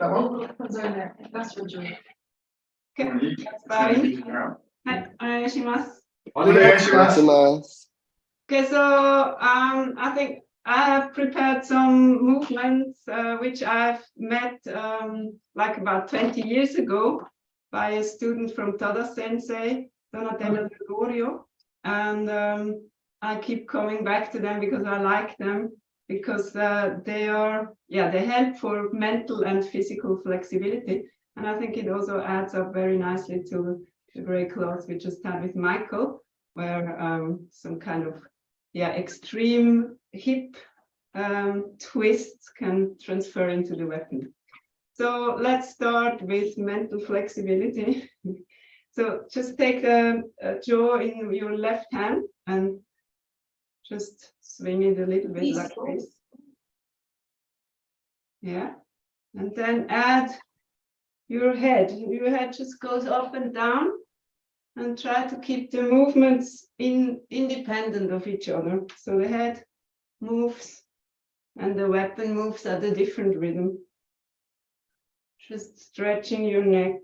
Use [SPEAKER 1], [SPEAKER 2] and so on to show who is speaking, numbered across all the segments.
[SPEAKER 1] Okay, so I think I have prepared some movements which I've met like about 20 years ago by a student from Tada Sensei, Donatello, and I keep coming back to them because I like them, because they help for mental and physical flexibility, and I think it also adds up very nicely to the gray clothes we just had with Michael, where some kind of extreme hip twists can transfer into the weapon. So let's start with mental flexibility. So just take a jaw in your left hand and just swing it a little bit like this. Yeah, and then add your head. Your head just goes up and down, and try to keep the movements independent of each other. So the head moves and the weapon moves at a different rhythm. Just stretching your neck.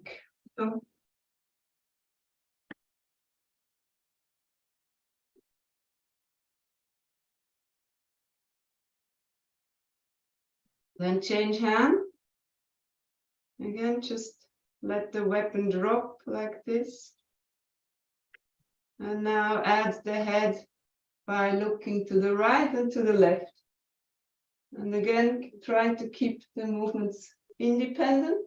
[SPEAKER 1] Then change hand. Again, just let the weapon drop like this. And now add the head by looking to the right and to the left. And again, trying to keep the movements independent.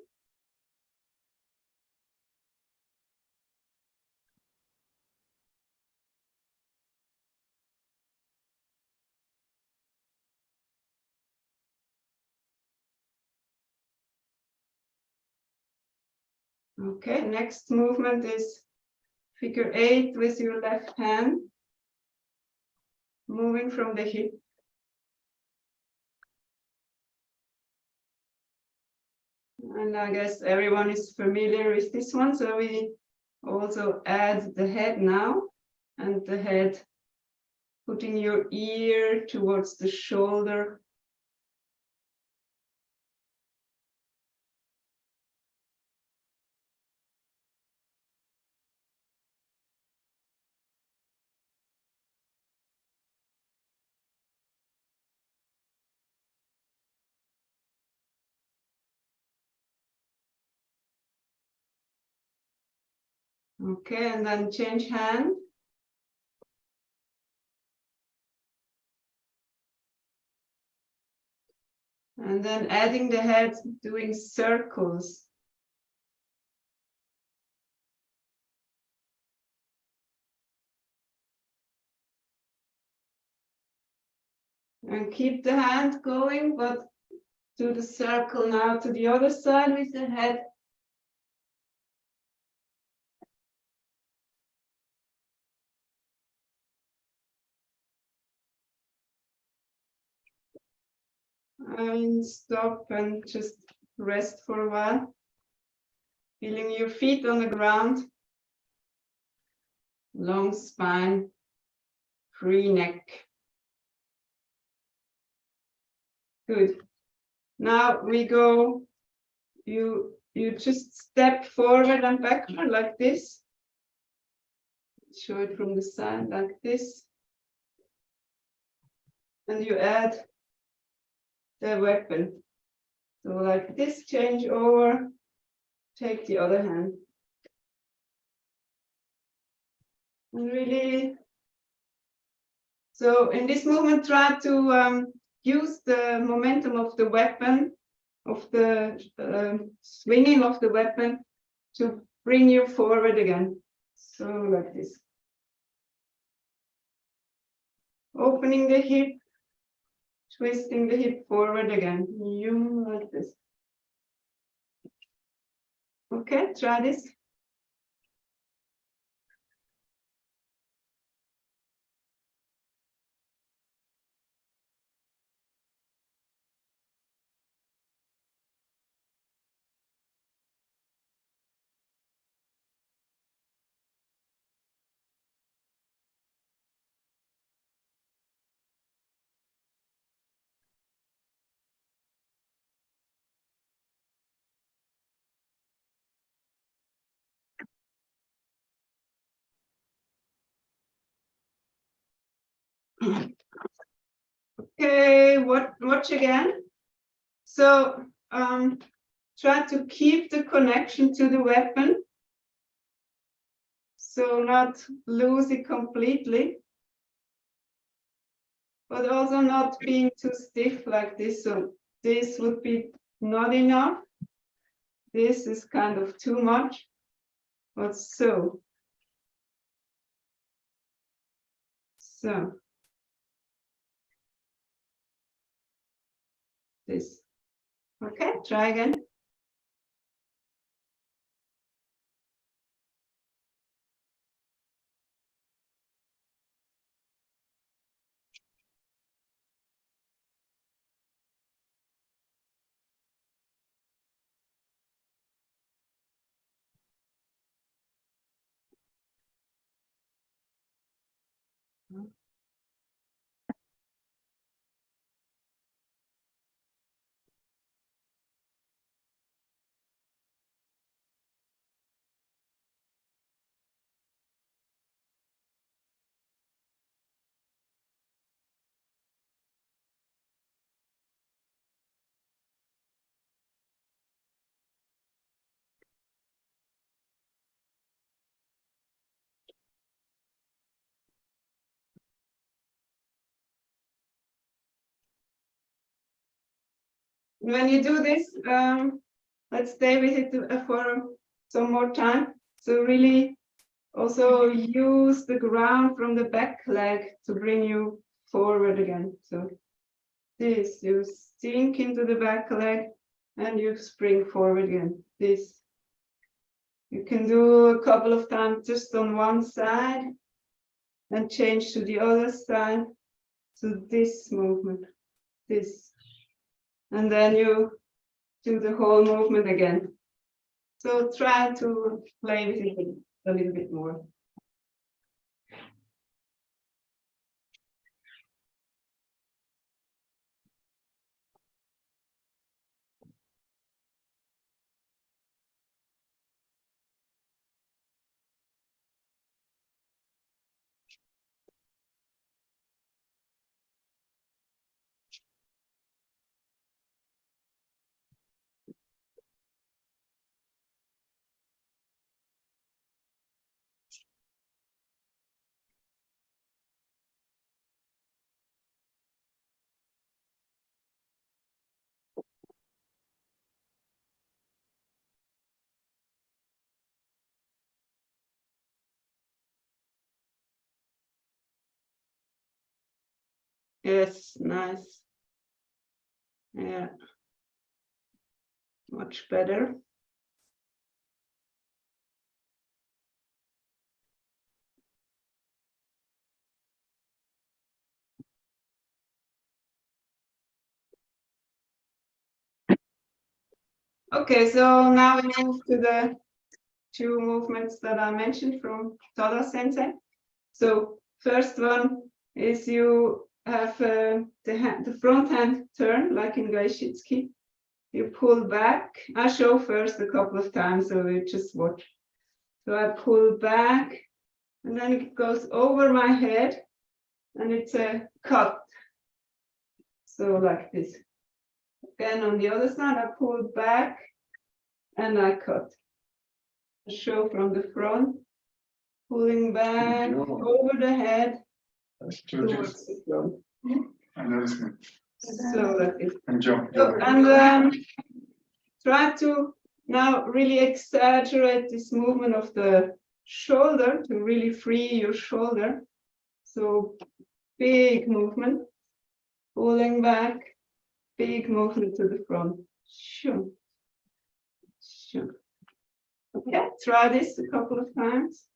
[SPEAKER 1] Okay, next movement is figure 8 with your left hand, moving from the hip. And I guess everyone is familiar with this one, so we also add the head now, and the head putting your ear towards the shoulder. Okay, and then change hand. And then adding the head, doing circles. And keep the hand going, but do the circle now to the other side with the head. And stop and just rest for a while. Feeling your feet on the ground. Long spine, free neck. Good. Now we go, you just step forward and backward like this. Show it from the side like this. And you add the weapon. So like this, change over, take the other hand. And really, so in this movement, try to use the momentum of the weapon, of the swinging of the weapon, to bring you forward again. So like this. Opening the hip, twisting the hip forward again. You like this. Okay, try this. Okay, watch again. So try to keep the connection to the weapon. So not lose it completely, but also not being too stiff like this. So this would be not enough. This is kind of too much, but so. This. Okay, try again. When you do this, let's stay with it for some more time. So really also use the ground from the back leg to bring you forward again. So this, you sink into the back leg and you spring forward again. This. You can do a couple of times just on one side and change to the other side. So this movement, this. And then you do the whole movement again. So try to play with it a little bit more. Yes, nice. Yeah, much better. Okay, so now we move to the two movements that I mentioned from Tada Sensei. So first one is you have the front hand turn like in Gaishitsuki. You pull back. I show first a couple of times, so you just watch. So I pull back, and then it goes over my head, and it's a cut. So like this. Then on the other side, I pull back, and I cut. I show from the front, pulling back over the head towards the front. So like this. And try to now really exaggerate this movement of the shoulder to really free your shoulder. So big movement, pulling back, big movement to the front. Sure. Sure. Okay, try this a couple of times.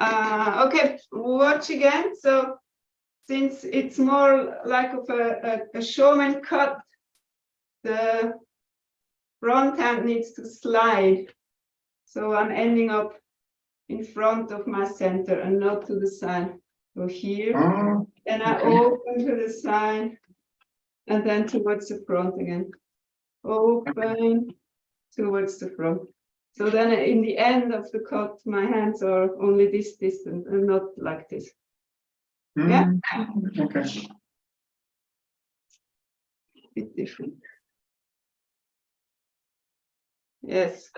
[SPEAKER 1] Okay, watch again. So since it's more like of a showman cut, the front hand needs to slide. So I'm ending up in front of my center and not to the side. So here, and I open to the side and then towards the front again. Open towards the front. So then in the end of the cut, my hands are only this distance and not like this. Yeah?
[SPEAKER 2] Okay.
[SPEAKER 1] Bit different. Yes.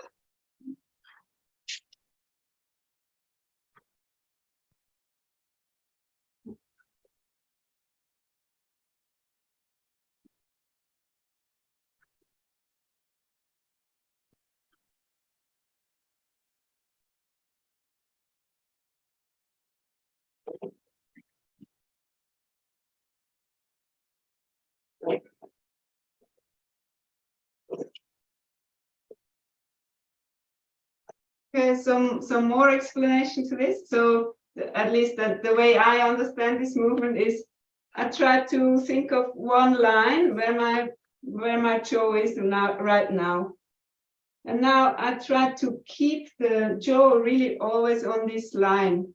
[SPEAKER 1] Okay, some more explanation to this. So at least that the way I understand this movement is, I try to think of one line where my jaw is now, right now. And now I try to keep the jaw really always on this line.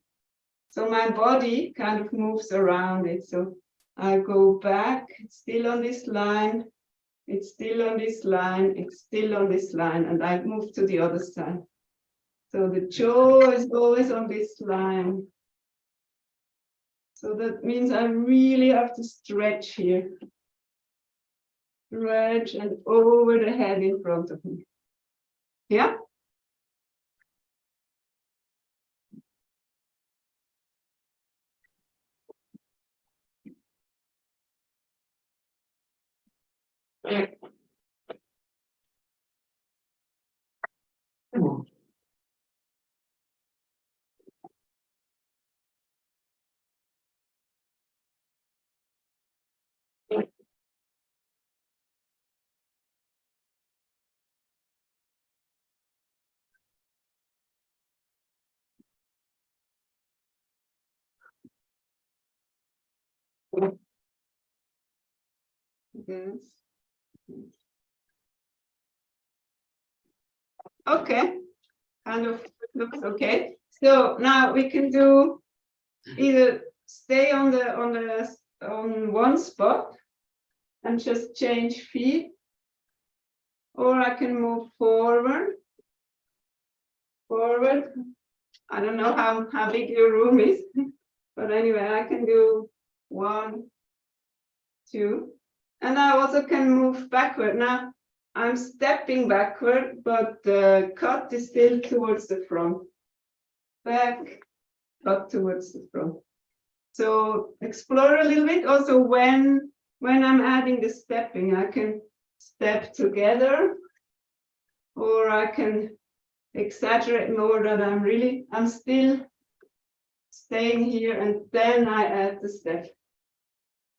[SPEAKER 1] So my body kind of moves around it. So I go back, it's still on this line, it's still on this line, it's still on this line, and I move to the other side. So the jaw is always on this line. So that means I really have to stretch here. Stretch and over the head in front of me. Yeah? Yes. Okay, kind of looks okay. So now we can do either stay on one spot and just change feet, or I can move forward. I don't know how big your room is, but anyway, I can do 1, 2, and I also can move backward. Now I'm stepping backward, but the cut is still towards the front. Back, cut towards the front. So explore a little bit. Also, when I'm adding the stepping, I can step together, or I can exaggerate more that I'm still staying here, and then I add the step.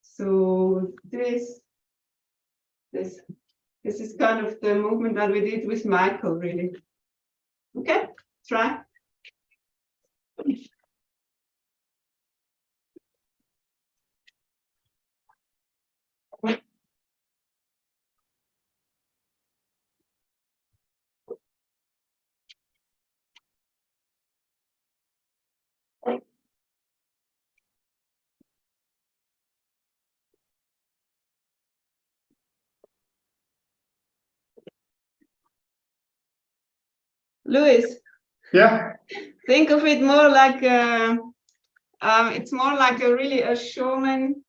[SPEAKER 1] So this is kind of the movement that we did with Michael, really. Okay, try. Luis.
[SPEAKER 2] Yeah.
[SPEAKER 1] Think of it more like it's more like a showman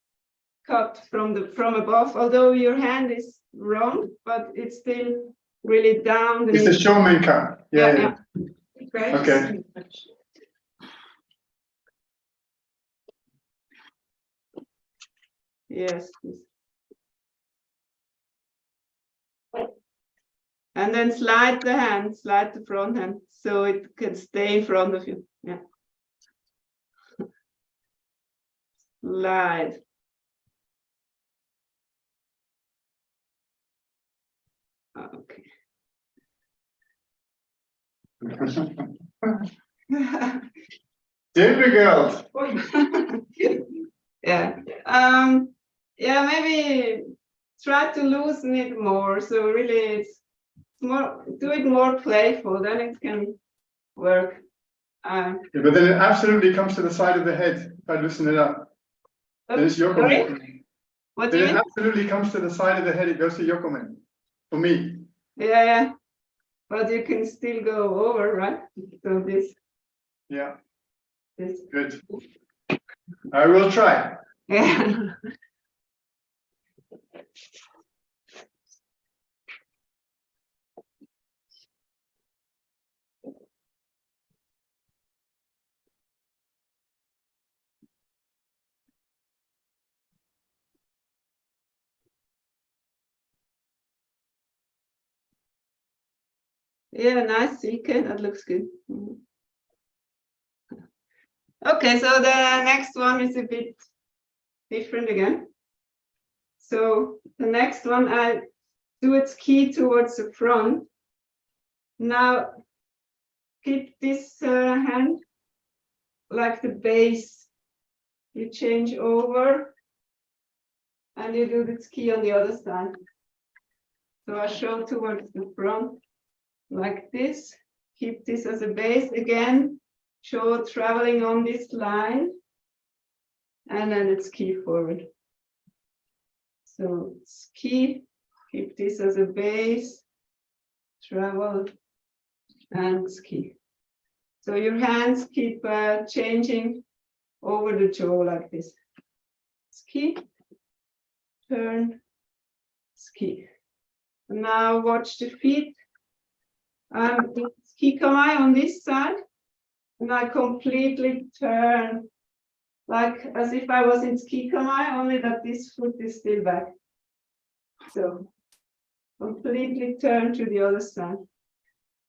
[SPEAKER 1] cut from above. Although your hand is wrong, but it's still really down.
[SPEAKER 2] It's a showman cut. Yeah.
[SPEAKER 1] Great.
[SPEAKER 2] Okay.
[SPEAKER 1] Yes. And then slide the front hand, so it can stay in front of you. Yeah. Slide. Okay.
[SPEAKER 2] Difficult.
[SPEAKER 1] Yeah. Yeah, maybe try to loosen it more. So really it's more, do it more playful, then it can work.
[SPEAKER 2] Yeah, but then it absolutely comes to the side of the head if I loosen it up. Then it's Yokomen.
[SPEAKER 1] What do
[SPEAKER 2] Then
[SPEAKER 1] you
[SPEAKER 2] it
[SPEAKER 1] mean?
[SPEAKER 2] absolutely comes to the side of the head, it goes to Yokomen. For me.
[SPEAKER 1] Yeah, yeah. But you can still go over, right? So this.
[SPEAKER 2] Yeah.
[SPEAKER 1] This.
[SPEAKER 2] Good. I will try.
[SPEAKER 1] Yeah. Yeah, nice. Okay, that looks good. Okay, so the next one is a bit different again. So the next one, I do its key towards the front. Now keep this hand like the base. You change over and you do this key on the other side. So I show towards the front like this. Keep this as a base again. Show traveling on this line. And then it's key forward. So it's key, keep this as a base, travel, and ski. So your hands keep changing over the jaw like this. Ski, turn, ski. Now watch the feet. Ski kamae on this side, and I completely turn, like as if I was in ski kamae, only that this foot is still back. So completely turn to the other side.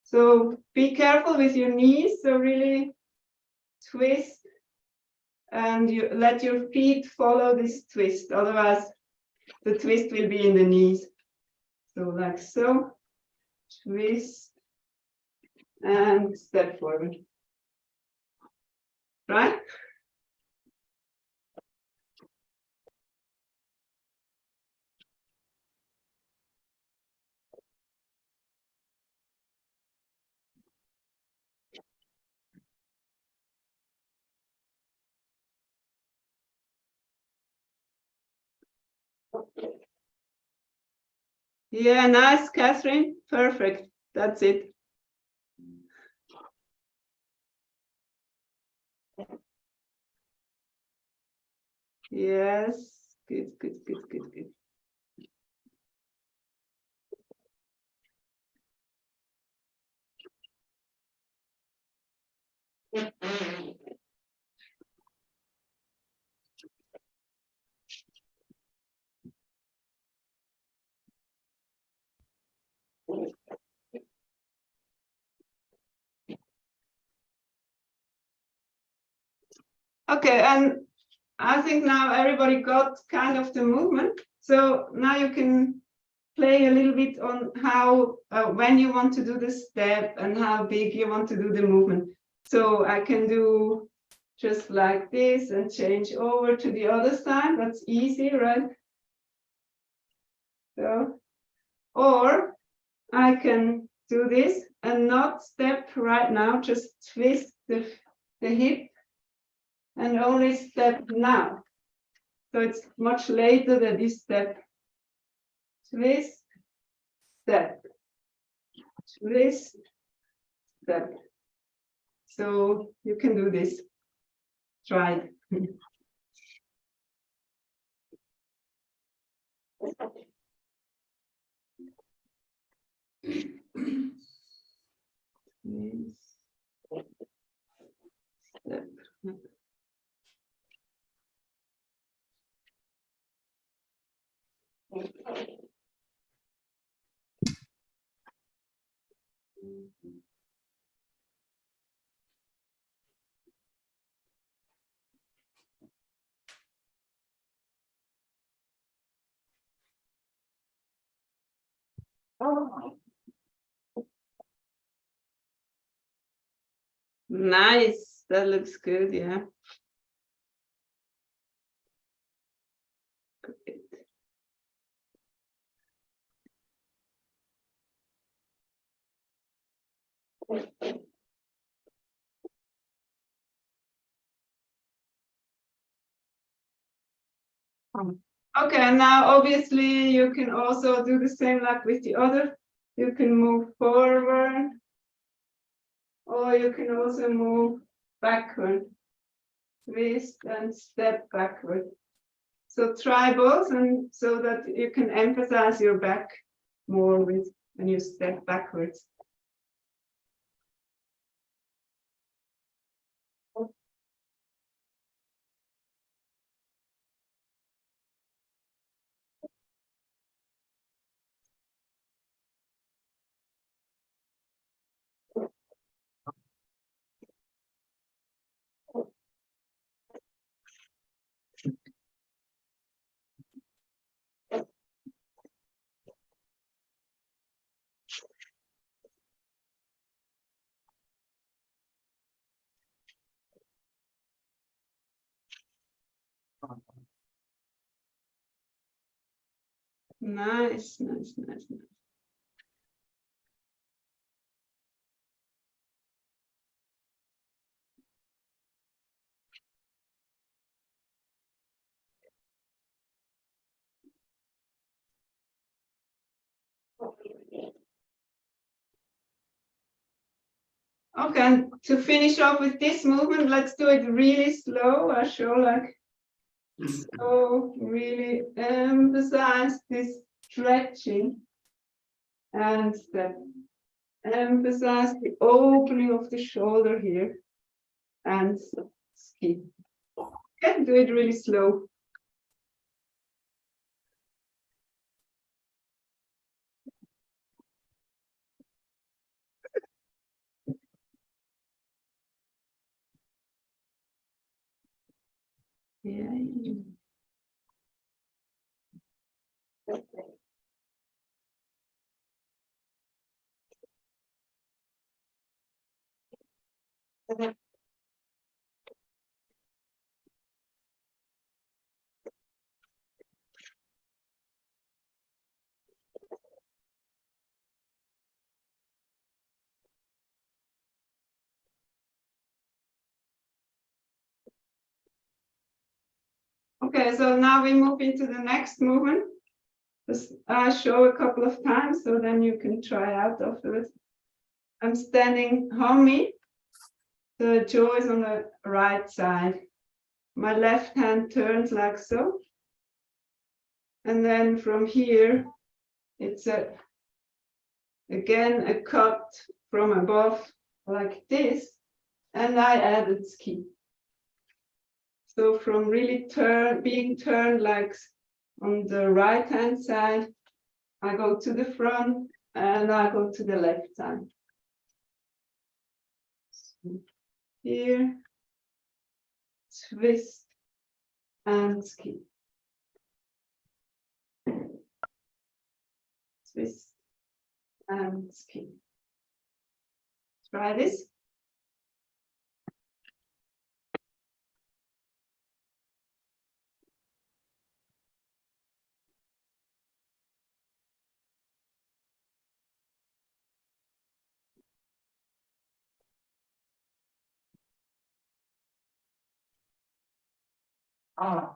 [SPEAKER 1] So be careful with your knees, so really twist and you let your feet follow this twist, otherwise the twist will be in the knees. So like so, twist and step forward. Right? Yeah, nice, Catherine. Perfect. That's it. Yes. Good, good, good, good, good. Okay, and I think now everybody got kind of the movement. So now you can play a little bit on how, when you want to do the step and how big you want to do the movement. So I can do just like this and change over to the other side. That's easy, right? So, or I can do this and not step right now, just twist the hip and only step now. So it's much later than this step. Twist, step, twist, step. So you can do this. Try it. Step. Oh. Nice, that looks good, yeah. Good. Okay, now obviously you can also do the same like with the other. You can move forward, or you can also move backward. Twist and step backward. So try both, and so that you can emphasize your back more with when you step backwards. Nice, nice, nice, nice. Okay, and to finish off with this movement, let's do it really slow. I show like so really emphasize this stretching and step. Emphasize the opening of the shoulder here and skip. Okay, do it really slow. Yeah. Okay, so now we move into the next movement. Just show a couple of times, so then you can try out afterwards. I'm standing homie. The jaw is on the right side. My left hand turns like so. And then from here, it's again a cut from above like this. And I added ski. So from really being turned like on the right hand side, I go to the front and I go to the left side. Here, twist and ski. Twist and ski. Try this. Ah.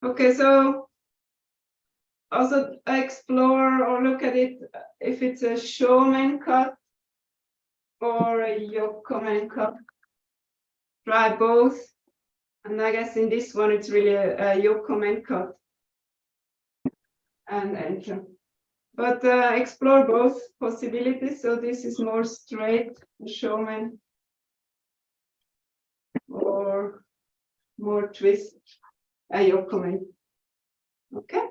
[SPEAKER 1] Okay, so also explore or look at it if it's a shomen cut or a yokomen cut. Try both. And I guess in this one it's really a yokomen cut and enter. But explore both possibilities. So this is more straight shomen or more twist yokomen. Okay.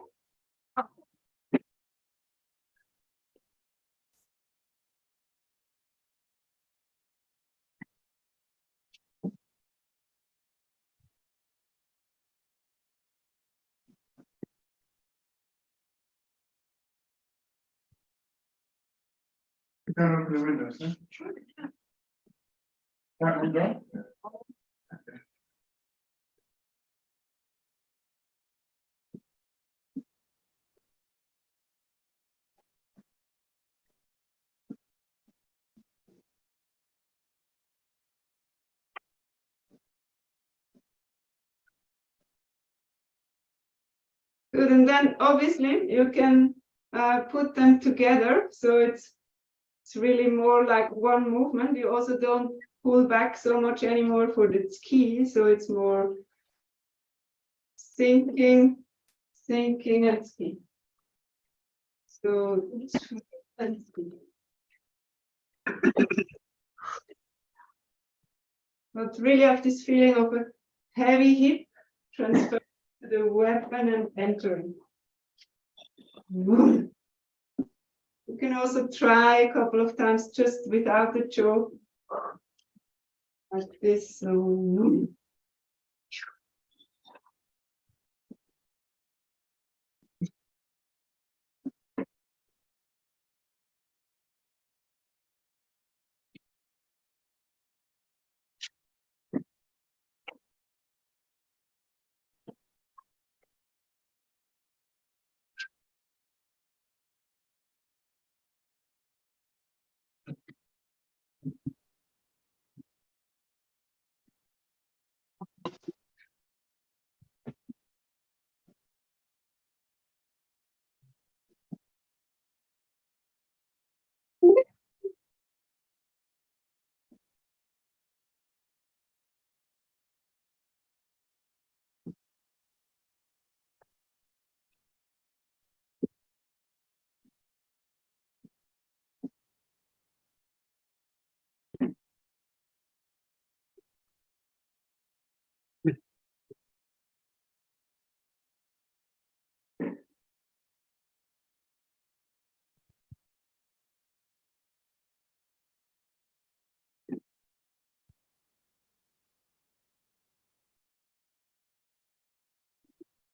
[SPEAKER 2] You can open the windows, huh? That window?
[SPEAKER 1] Good, and then obviously you can put them together, so it's really more like one movement. You also don't pull back so much anymore for the ski, so it's more sinking, and ski. So and ski. But really have this feeling of a heavy hip transfer to the weapon and entering. You can also try a couple of times just without the jaw, like this. So,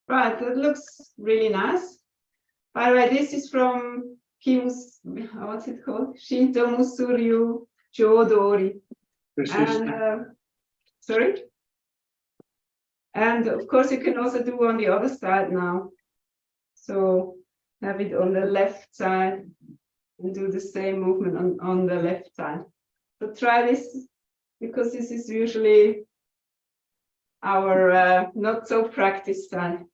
[SPEAKER 1] right, that looks really nice. By the way, this is from what's it called? Shinto Musuryu Jodori. And sorry? And of course, you can also do on the other side now. So have it on the left side and do the same movement on the left side. So try this, because this is usually our not so practiced side.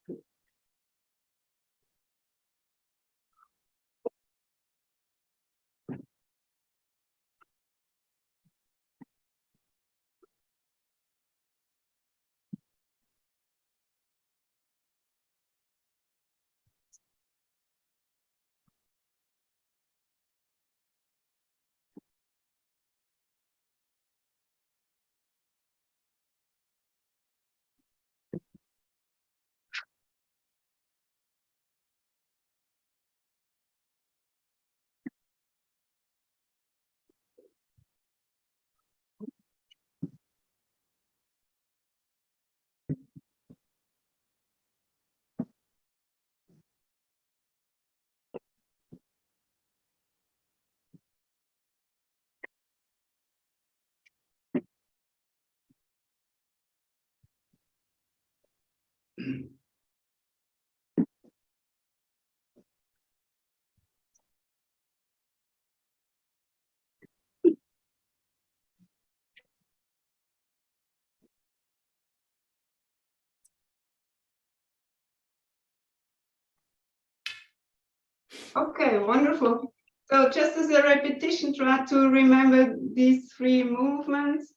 [SPEAKER 1] Okay, wonderful. So just as a repetition, try to remember these 3 movements.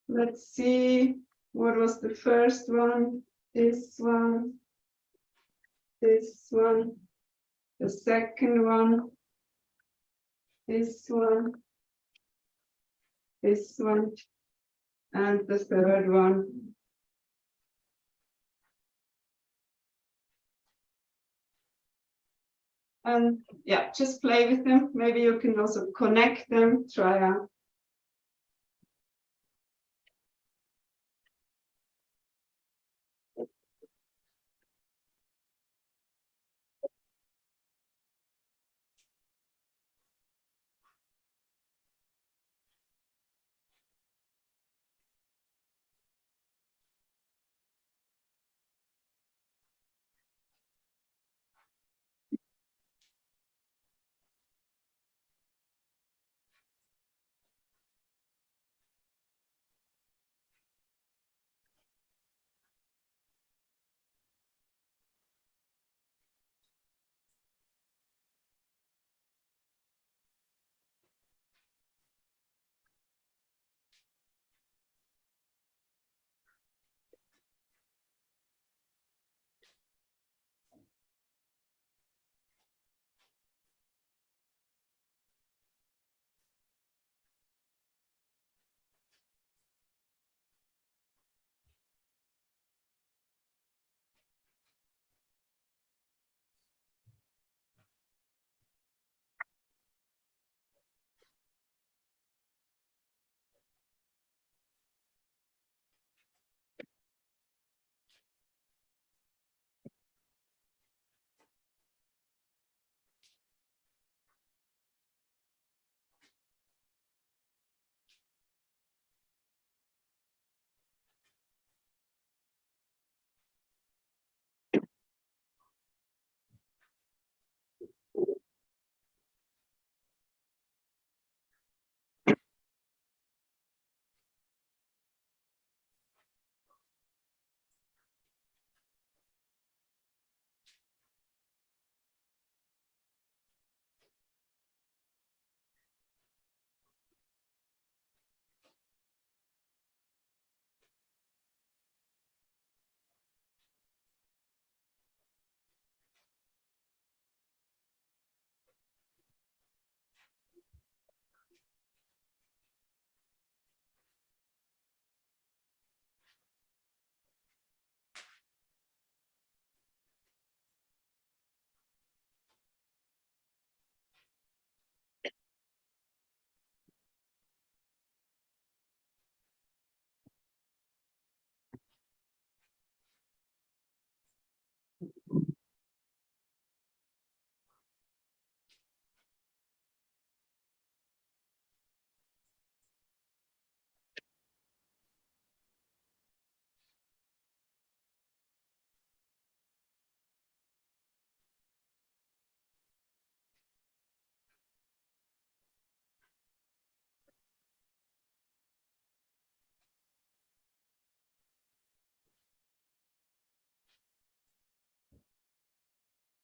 [SPEAKER 1] Let's see, what was the first one? This one, this one, the second one, this one, and the third one. And yeah, just play with them. Maybe you can also connect them, try out.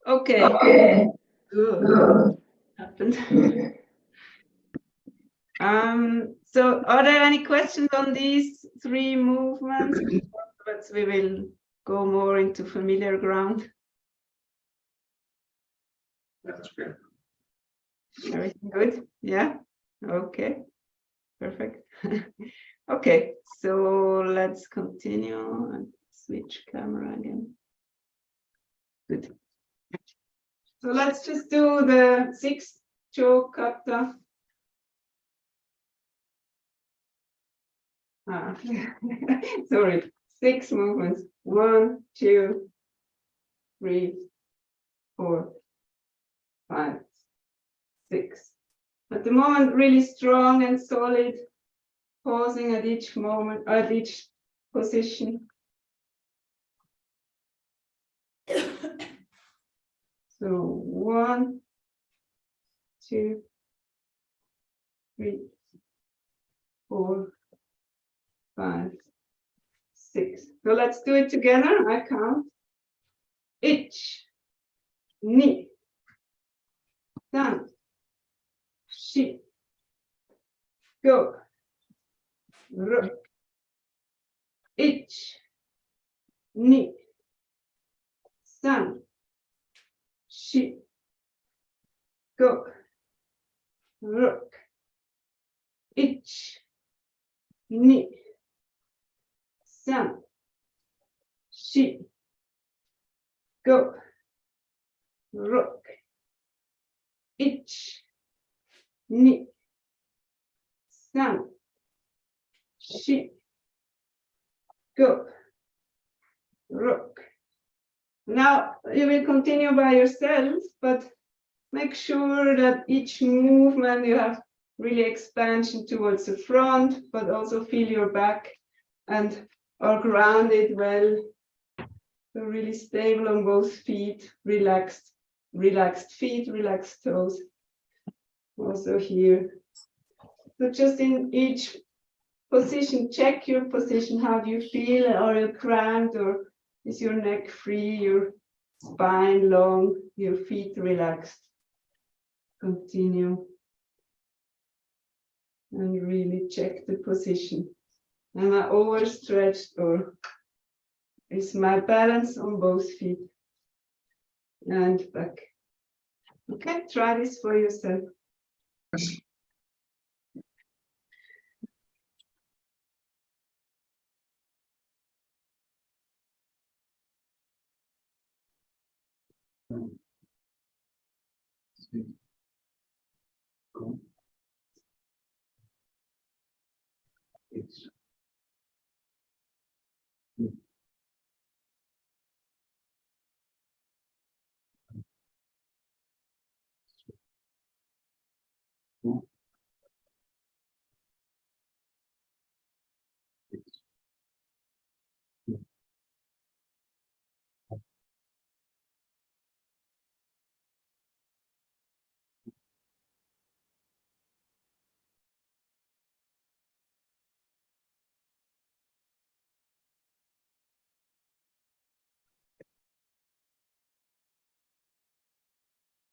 [SPEAKER 1] Okay. Good. Happened. So are there any questions on these 3 movements? But we will go more into familiar ground.
[SPEAKER 2] That's great.
[SPEAKER 1] Everything good? Yeah. Okay. Perfect. Okay, so let's continue and switch camera again. Good. So let's just do the 6th choke kata. Sorry, 6 movements. 1, 2, 3, 4, 5, 6. At the moment, really strong and solid, pausing at each moment, at each position. So 1, 2, 3, 4, 5, 6. So let's do it together. I count. Ich, ni, san, shi, go, ro, ich, ni, san, shi, go, rook, ich, ni, san, shi, go, rook, ich, ni, san, shi, go, rook. Now you will continue by yourself, but make sure that each movement you have really expansion towards the front, but also feel your back and are grounded well. So really stable on both feet, relaxed feet, relaxed toes. Also here. So just in each position, check your position. How do you feel? Are you cramped, or is your neck free, your spine long, your feet relaxed? Continue. And really check the position. Am I overstretched, or is my balance on both feet and back? Okay, try this for yourself.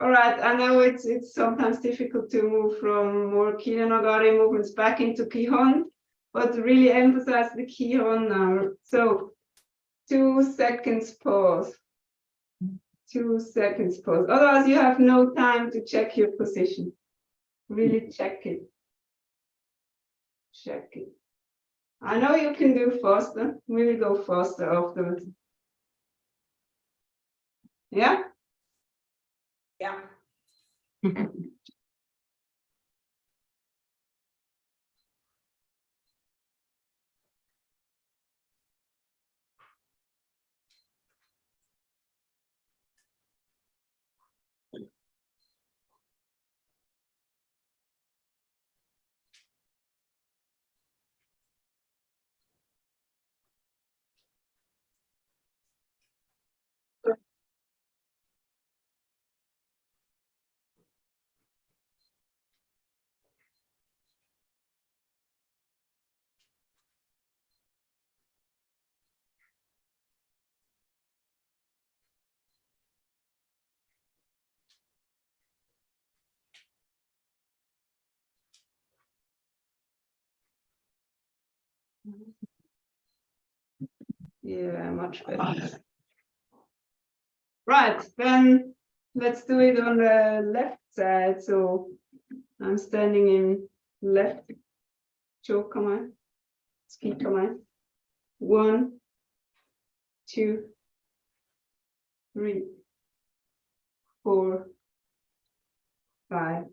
[SPEAKER 1] All right, I know it's sometimes difficult to move from more Kiranagari movements back into Kihon, but really emphasize the Kihon now. So 2 seconds pause. 2 seconds pause. Otherwise, you have no time to check your position. Really check it. Check it. I know you can do faster. We will go faster afterwards. Yeah? Yeah. Yeah, much better. Right, then let's do it on the left side. So I'm standing in left chokama, skikama. 1, 2, 3, 4, 5,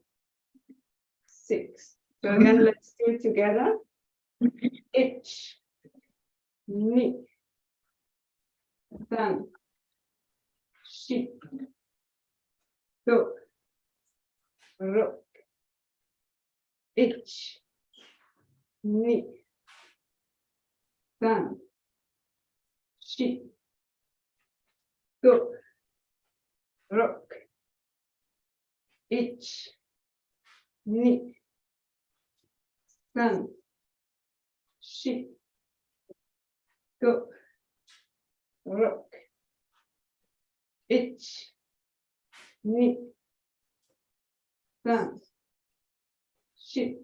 [SPEAKER 1] 6. So again, let's do it together. Ich, ni, san, shi, go, ro, ich, ni, san, shi, go, rock, ich, ni, san, shi, go, rock, ich, ni, stand, shift,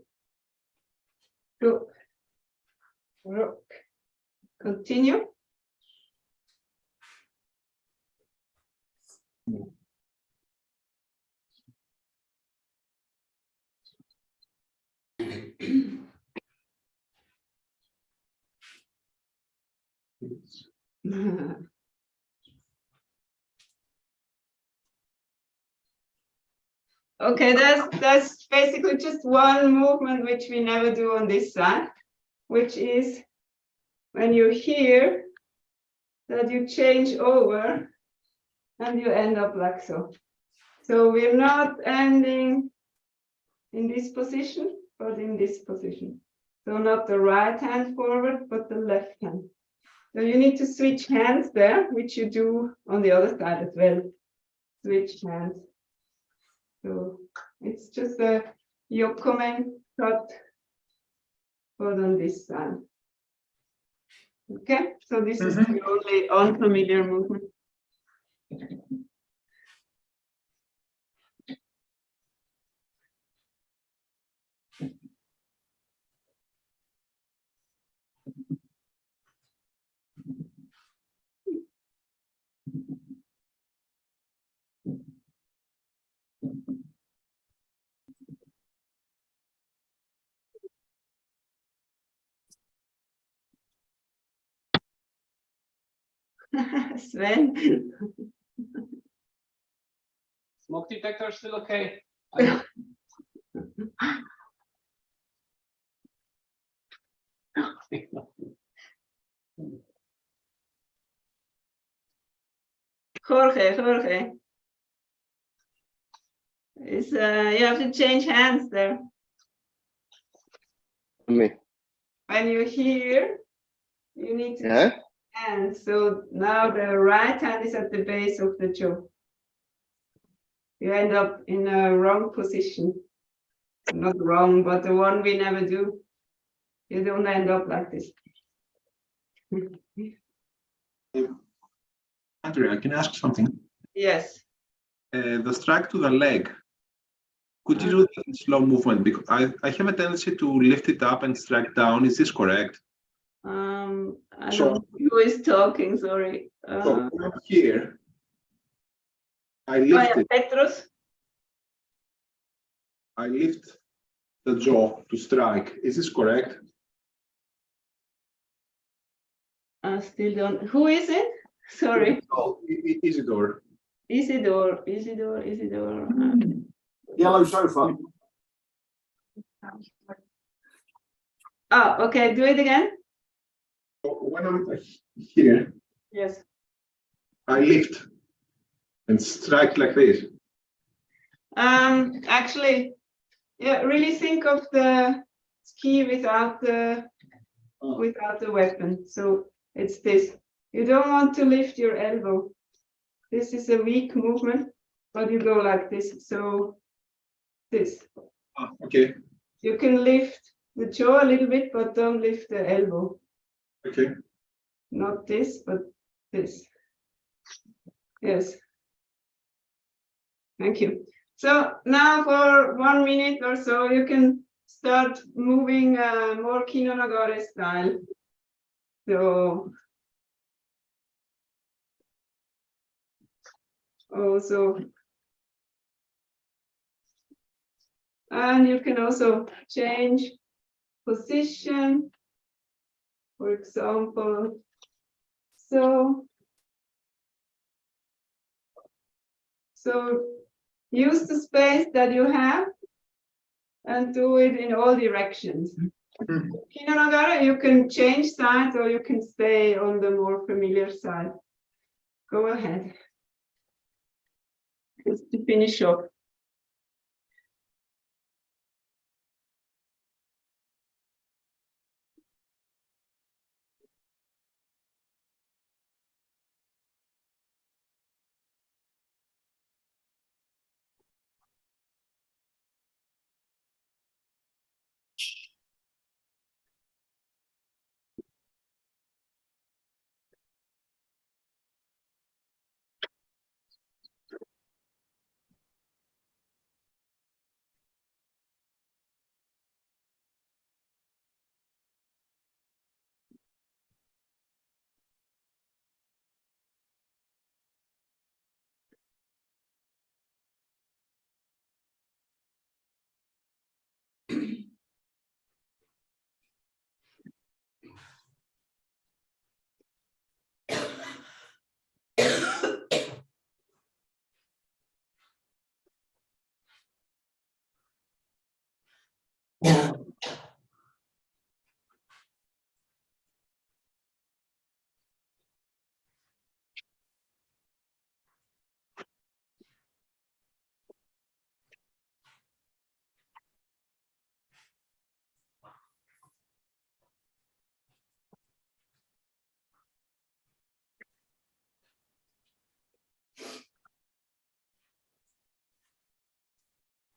[SPEAKER 1] go, rock. Continue. Okay, that's basically just one movement which we never do on this side, which is when you hear that you change over and you end up like so. So we're not ending in this position, but in this position. So not the right hand forward, but the left hand. So you need to switch hands there, which you do on the other side as well. Switch hands. So it's just a yokomen cut, but on this side. Okay, so this is the only unfamiliar movement. Sven.
[SPEAKER 3] Smoke detector still okay?
[SPEAKER 1] Jorge. It's, you have to change hands there.
[SPEAKER 4] Me.
[SPEAKER 1] When you hear, you need to
[SPEAKER 4] Yeah.
[SPEAKER 1] change hands. So now the right hand is at the base of the jaw. You end up in a wrong position. Not wrong, but the one we never do. You don't end up like this.
[SPEAKER 5] Andrea, can I ask something?
[SPEAKER 1] Yes.
[SPEAKER 5] The strike to the leg. Could you do that in slow movement? Because I have a tendency to lift it up and strike down. Is this correct?
[SPEAKER 1] I
[SPEAKER 5] So-
[SPEAKER 1] don't know who is talking, sorry.
[SPEAKER 5] So when I'm here, I
[SPEAKER 1] Oh,
[SPEAKER 5] lift
[SPEAKER 1] yeah,
[SPEAKER 5] it.
[SPEAKER 1] Petros.
[SPEAKER 5] I lift the jaw to strike. Is this correct?
[SPEAKER 1] I still don't. Who is it? Sorry.
[SPEAKER 5] Oh, Isidore.
[SPEAKER 1] Isidore.
[SPEAKER 4] Yellow sofa.
[SPEAKER 1] Oh, okay. Do it again.
[SPEAKER 5] So when I'm here,
[SPEAKER 1] Yes.
[SPEAKER 5] I lift and strike like this.
[SPEAKER 1] Actually, yeah. Really think of the ski without the weapon. So it's this. You don't want to lift your elbow. This is a weak movement, but you go like this. So this.
[SPEAKER 5] Okay.
[SPEAKER 1] You can lift the jaw a little bit, but don't lift the elbow.
[SPEAKER 5] Okay.
[SPEAKER 1] Not this, but this. Yes. Thank you. So now for 1 minute or so, you can start moving more Kinonagare style. So also, and you can also change position. For example, so use the space that you have and do it in all directions. Kinonagara, you can change sides or you can stay on the more familiar side. Go ahead. Just to finish off.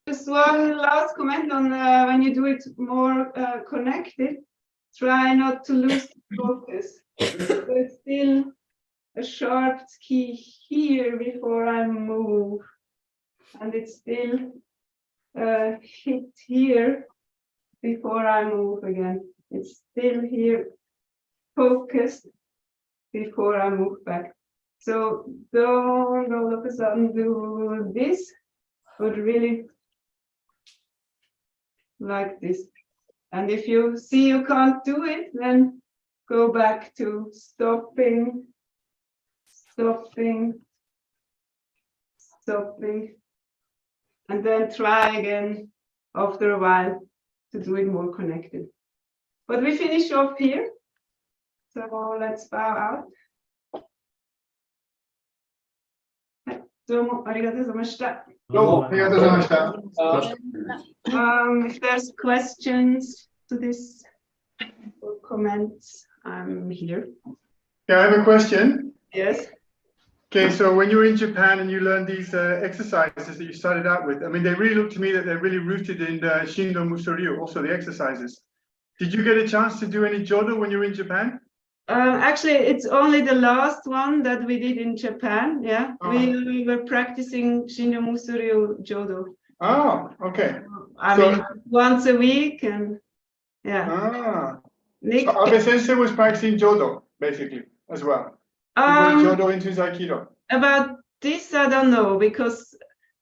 [SPEAKER 1] Just one last comment on when you do it more connected, try not to lose focus. So it's still a sharp key here before I move, and it's still hit here before I move again. It's still here focused before I move back. So don't all of a sudden do this, but really like this. And if you see you can't do it, then go back to stopping, stopping, stopping, and then try again after a while to do it more connected. But we finish off here. So let's bow out. どうもありがとうございました。
[SPEAKER 2] どうもありがとうございました。
[SPEAKER 1] If there's questions to this or comments, I'm here.
[SPEAKER 2] Yeah, I have a question.
[SPEAKER 1] Yes.
[SPEAKER 2] Okay, so when you were in Japan and you learned these exercises that you started out with, I mean, they really look to me that they're really rooted in the Shindo Musoryu, also the exercises. Did you get a chance to do any Jodo when you were in Japan?
[SPEAKER 1] Actually, it's only the last one that we did in Japan. Yeah, we were practicing Shindo Musoryu Jodo.
[SPEAKER 2] Oh, okay.
[SPEAKER 1] I mean, once a week, and yeah.
[SPEAKER 2] So Abe Sensei was practicing Jodo, basically, as well. He brought Jodo into his Aikido.
[SPEAKER 1] About this, I don't know, because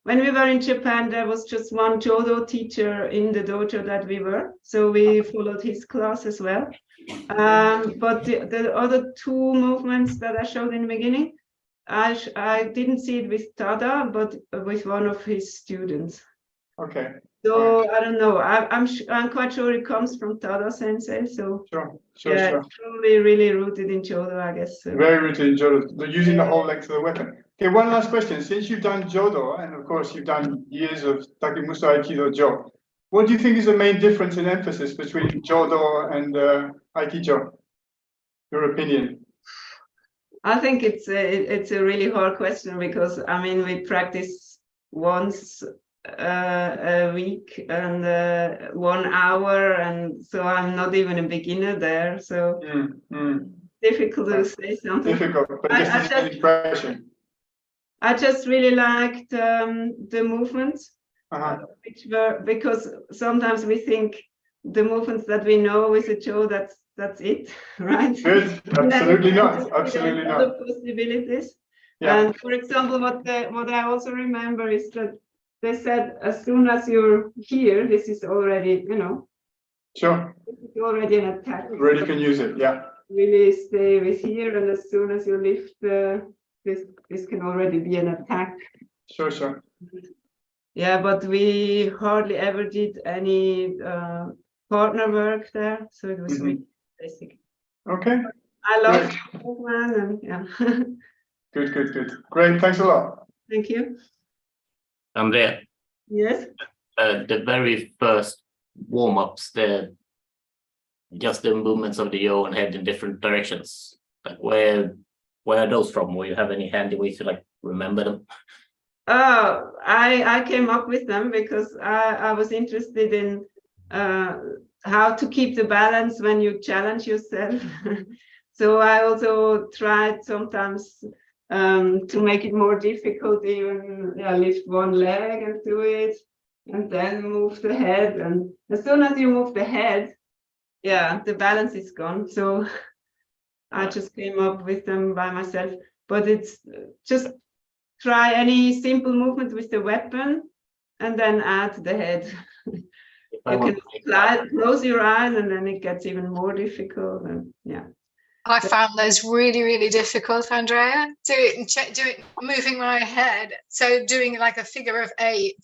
[SPEAKER 1] when we were in Japan, there was just one Jodo teacher in the dojo that we were, so we followed his class as well. But the other two movements that I showed in the beginning, I didn't see it with Tada, but with one of his students.
[SPEAKER 2] Okay.
[SPEAKER 1] So I don't know. I'm quite sure it comes from Tada Sensei. So
[SPEAKER 2] sure.
[SPEAKER 1] Probably really rooted in Jodo, I guess. So.
[SPEAKER 2] Very rooted in Jodo. They're using the whole length of the weapon. Okay, one last question. Since you've done Jodo, and of course you've done years of Takemusu Aikido Dojo, what do you think is the main difference in emphasis between Jodo and Aikido? Your opinion?
[SPEAKER 1] I think it's a really hard question, because I mean we practice once a week and 1 hour, and so I'm not even a beginner there, so difficult to say something.
[SPEAKER 2] Difficult, but just an impression.
[SPEAKER 1] I just really liked the movements, which were, because sometimes we think the movements that we know is a Joe, that's it, right?
[SPEAKER 2] Good. Absolutely not. Absolutely not.
[SPEAKER 1] Other possibilities.
[SPEAKER 2] Yeah.
[SPEAKER 1] And for example, what I also remember is that they said as soon as you're here, this is already,
[SPEAKER 2] Sure.
[SPEAKER 1] this is already an attack.
[SPEAKER 2] Already can use it. Yeah.
[SPEAKER 1] Really stay with here, and as soon as you lift this can already be an attack.
[SPEAKER 2] Sure.
[SPEAKER 1] Yeah, but we hardly ever did any partner work there, so it was really basic.
[SPEAKER 2] Okay.
[SPEAKER 1] I love movement, and yeah.
[SPEAKER 2] Good. Great. Thanks a lot.
[SPEAKER 1] Thank you.
[SPEAKER 4] Andrea.
[SPEAKER 1] Yes.
[SPEAKER 4] The very first warm-ups, just the movements of the yo and head in different directions. Like where are those from? Will you have any handy ways to like remember them?
[SPEAKER 1] I came up with them because I was interested in how to keep the balance when you challenge yourself. So I also tried sometimes to make it more difficult, even lift one leg and do it, and then move the head. And as soon as you move the head, the balance is gone. So I just came up with them by myself. But it's just try any simple movement with the weapon and then add the head. You can close your eyes, and then it gets even more difficult. And
[SPEAKER 6] I found those really, really difficult, Andrea. Moving my head. So doing like a figure of 8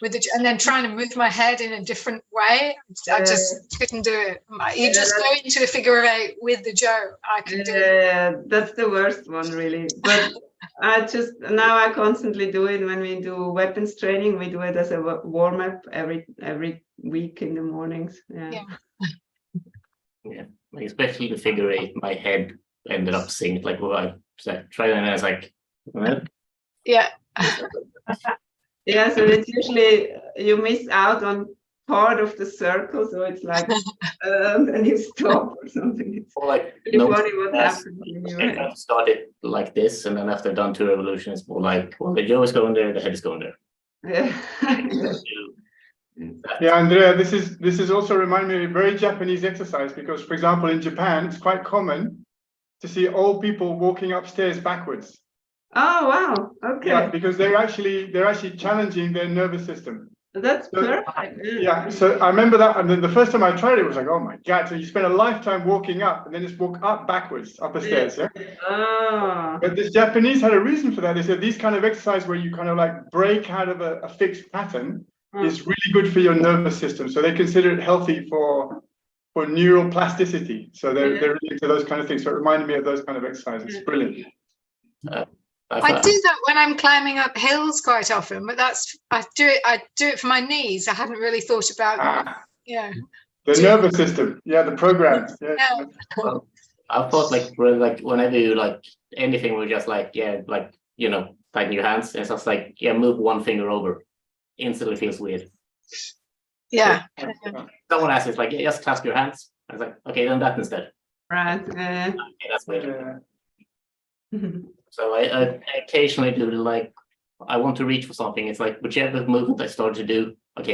[SPEAKER 6] and then trying to move my head in a different way. I just couldn't do it. You just go into a figure of 8 with the Jo. I can do it.
[SPEAKER 1] Yeah, that's the worst one, really. But now I constantly do it when we do weapons training. We do it as a warm up every week in the mornings. Yeah.
[SPEAKER 4] Like especially the figure 8, my head ended up synced. Like, well, I tried and I was like, what?
[SPEAKER 6] Yeah.
[SPEAKER 1] Yeah, so it's usually you miss out on part of the circle, so it's like and you stop or something. It's
[SPEAKER 4] like
[SPEAKER 1] really funny what happens in your head.
[SPEAKER 4] I started like this, and then after I've done 2 revolutions, it's more like, well, the Jo is going there, the head is going there.
[SPEAKER 1] Yeah.
[SPEAKER 2] Yeah, Andrea, this is also reminding me of a very Japanese exercise, because, for example, in Japan, it's quite common to see old people walking upstairs backwards.
[SPEAKER 1] Oh wow! Okay.
[SPEAKER 2] Yeah, because they're actually challenging their nervous system.
[SPEAKER 1] That's perfect.
[SPEAKER 2] Yeah, so I remember that, and then the first time I tried it was like, oh my God! So you spend a lifetime walking up, and then just walk up backwards up the stairs. Yeah.
[SPEAKER 1] Oh.
[SPEAKER 2] But the Japanese had a reason for that. They said these kind of exercise where you kind of like break out of a fixed pattern is really good for your nervous system. So they consider it healthy for neural plasticity. So they're really into those kind of things. So it reminded me of those kind of exercises. Brilliant.
[SPEAKER 6] I do that when I'm climbing up hills quite often, but I do it for my knees. I hadn't really thought about
[SPEAKER 2] the nervous system. Yeah, the program. Yeah.
[SPEAKER 4] Well, I thought like when I do like anything, we're just like tighten your hands. It's just like move one finger over. Instantly feels weird.
[SPEAKER 6] Yeah.
[SPEAKER 4] Someone asked me, like, just clasp your hands. I was like, okay, then that instead.
[SPEAKER 1] Right.
[SPEAKER 4] Okay, that's weird. So I occasionally do like, I want to reach for something. It's like whichever movement I start to do, okay,